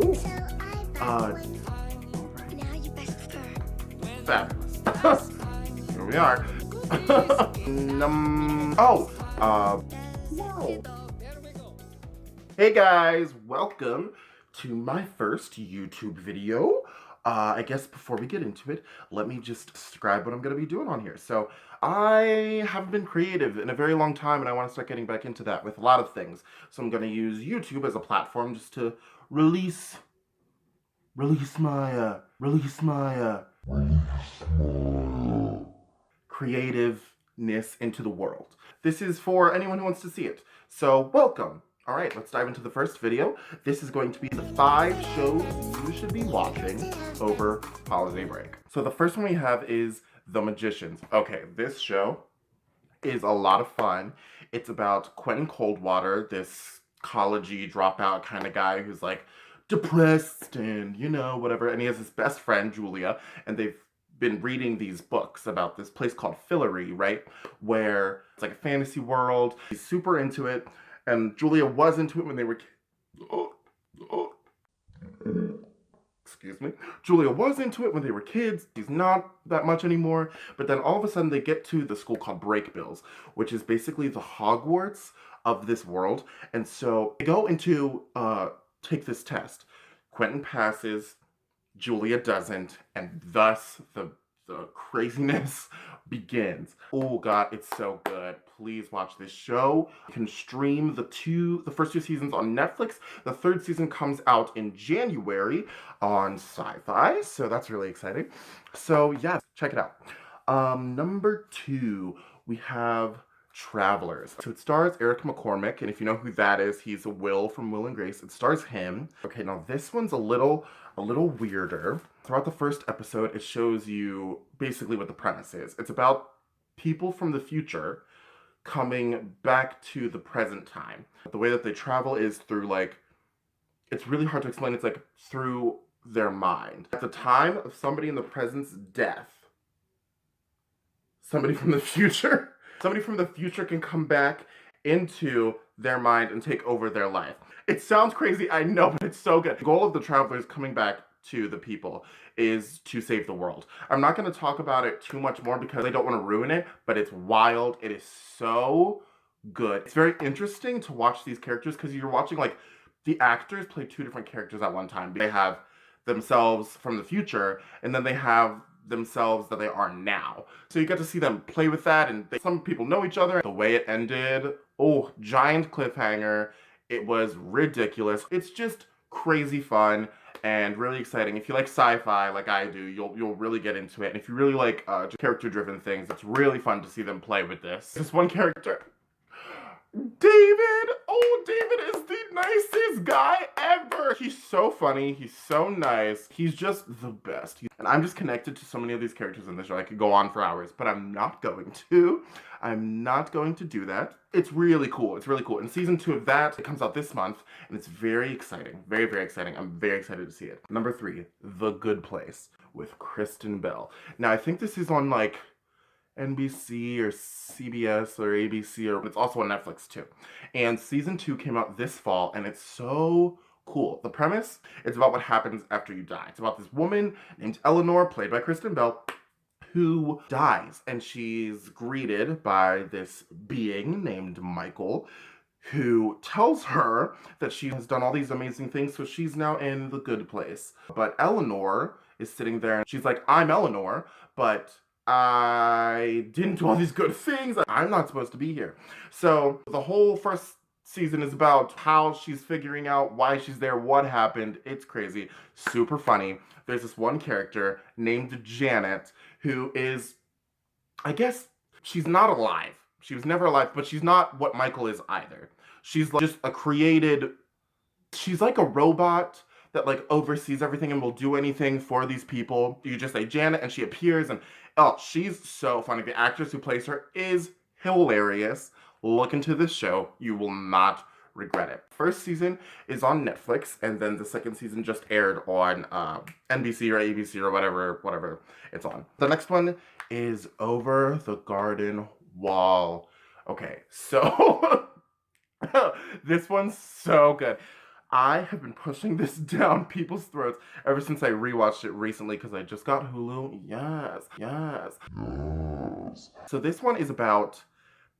Ooh. Fabulous. Here we are. Whoa. Hey guys, welcome to my first YouTube video. I guess before we get into it, let me just describe what I'm going to be doing on here. So, I haven't been creative in a very long time, and I want to start getting back into that with a lot of things. So I'm going to use YouTube as a platform just to release my creativeness into the world. This is for anyone who wants to see it. So, welcome. All right, let's dive into the first video. This is going to be the 5 shows you should be watching over holiday break. So the first one we have is The Magicians. Okay, this show is a lot of fun. It's about Quentin Coldwater, this college-y dropout kind of guy who's like depressed and, you know, whatever. And he has his best friend, Julia, and they've been reading these books about this place called Fillory, right? Where it's like a fantasy world. He's super into it. And Julia was into it when they were excuse me. Julia was into it when they were kids. She's not that much anymore. But then all of a sudden they get to the school called Breakbills, which is basically the Hogwarts of this world. And so they go into take this test. Quentin passes, Julia doesn't, and thus the craziness begins. Oh god, it's so good. Please watch this show. You can stream the first 2 seasons on Netflix. The 3rd season comes out in January on Sci-Fi, so that's really exciting. So yeah, check it out. Number 2, we have Travelers. So it stars Eric McCormick, and if you know who that is, he's Will from Will and Grace. It stars him. Okay, now this one's a little weirder. Throughout the first episode, it shows you basically what the premise is. It's about people from the future coming back to the present time. The way that they travel is through, like, it's really hard to explain. It's like through their mind. At the time of somebody in the present's death, somebody from the future can come back into their mind and take over their life. It sounds crazy, I know, but it's so good. The goal of the travelers coming back to the people is to save the world. I'm not going to talk about it too much more because I don't want to ruin it, but it's wild. It is so good. It's very interesting to watch these characters because you're watching, like, the actors play 2 different characters at one time. They have themselves from the future, and then they have themselves that they are now. So you get to see them play with that, and some people know each other. The way it ended, oh, giant cliffhanger. It was ridiculous. It's just crazy fun and really exciting. If you like sci-fi like I do, you'll really get into it. And if you really like just character-driven things, it's really fun to see them play with this. This one character, David! Oh, David is the nicest guy ever! He's so funny, he's so nice, he's just the best. And I'm just connected to so many of these characters in the show. I could go on for hours, but I'm not going to. I'm not going to do that. It's really cool, it's really cool. And season 2 of that, it comes out this month, and it's very exciting. Very, very exciting. I'm very excited to see it. Number 3, The Good Place with Kristen Bell. Now, I think this is on, like, NBC or CBS or ABC, or it's also on Netflix too. And season 2 came out this fall, and it's so cool. The premise, it's about what happens after you die. It's about this woman named Eleanor, played by Kristen Bell, who dies, and she's greeted by this being named Michael, who tells her that she has done all these amazing things, so she's now in the good place. But Eleanor is sitting there, and she's like, I'm Eleanor, but I didn't do all these good things. I'm not supposed to be here. So the whole first season is about how she's figuring out why she's there, what happened. It's crazy. Super funny. There's this one character named Janet who is, I guess, she's not alive. She was never alive, but she's not what Michael is either. She's like just a created, she's like a robot that like oversees everything and will do anything for these people. You just say Janet and she appears, and oh, she's so funny. The actress who plays her is hilarious. Look into this show. You will not regret it. First season is on Netflix, and then the second season just aired on NBC or ABC or whatever it's on. The next one is Over the Garden Wall. Okay, so this one's so good. I have been pushing this down people's throats ever since I rewatched it recently because I just got Hulu. Yes, yes, yes. So this one is about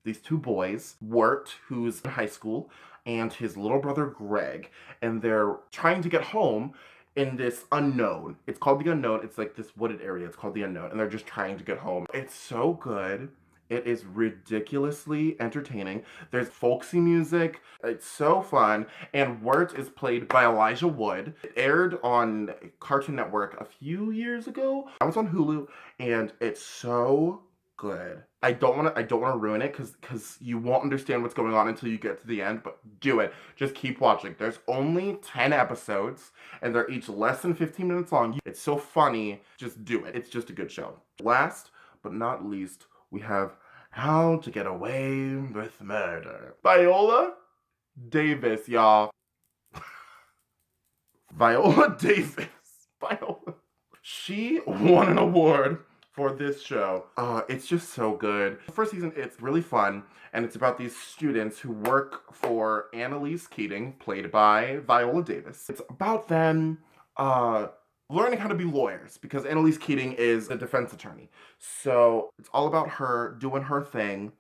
these two boys, Wirt, who's in high school, and his little brother Greg, and they're trying to get home in this unknown. It's called the unknown. It's like this wooded area. It's called the unknown, and they're just trying to get home. It's so good. It is ridiculously entertaining. There's folksy music. It's so fun. And Wirt is played by Elijah Wood. It aired on Cartoon Network a few years ago. I was on Hulu, and it's so good. I don't want to ruin it because you won't understand what's going on until you get to the end, but do it. Just keep watching. There's only 10 episodes, and they're each less than 15 minutes long. It's so funny. Just do it. It's just a good show. Last but not least, we have How to Get Away with Murder. Viola Davis, y'all. Viola Davis. Viola. She won an award for this show. It's just so good. The first season, it's really fun, and it's about these students who work for Annalise Keating, played by Viola Davis. It's about them learning how to be lawyers, because Annalise Keating is a defense attorney. So it's all about her doing her thing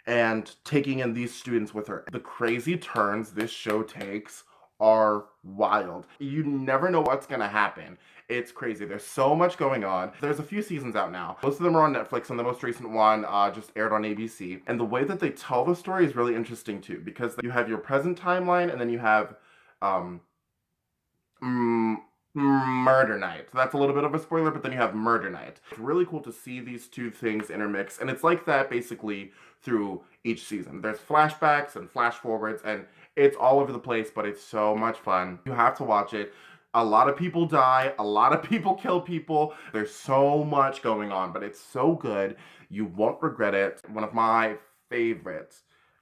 and taking in these students with her. The crazy turns this show takes are wild. You never know what's gonna happen. It's crazy. There's so much going on. There's a few seasons out now. Most of them are on Netflix, and the most recent one just aired on ABC. And the way that they tell the story is really interesting too, because you have your present timeline, and then you have Murder Night. So that's a little bit of a spoiler, but then you have Murder Night. It's really cool to see these two things intermix, and it's like that basically through each season. There's flashbacks and flash forwards, and it's all over the place, but it's so much fun. You have to watch it. A lot of people die. A lot of people kill people. There's so much going on, but it's so good. You won't regret it. One of my favorite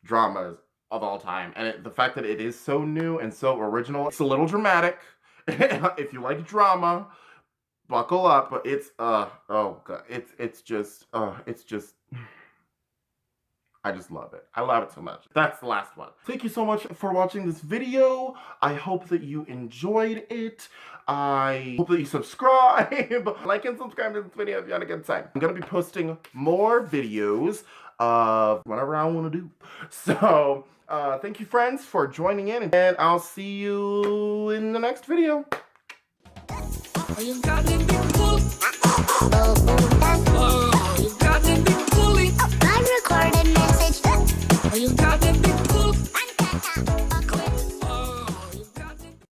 dramas of all time. And the fact that it is so new and so original, it's a little dramatic. If you like drama, buckle up. But it's, oh God, it's just, I just love it. I love it so much. That's the last one. Thank you so much for watching this video. I hope that you enjoyed it. I hope that you subscribe. Like and subscribe to this video if you want a good time. I'm going to be posting more videos of whatever I want to do. So, thank you friends for joining in, and I'll see you in the next video.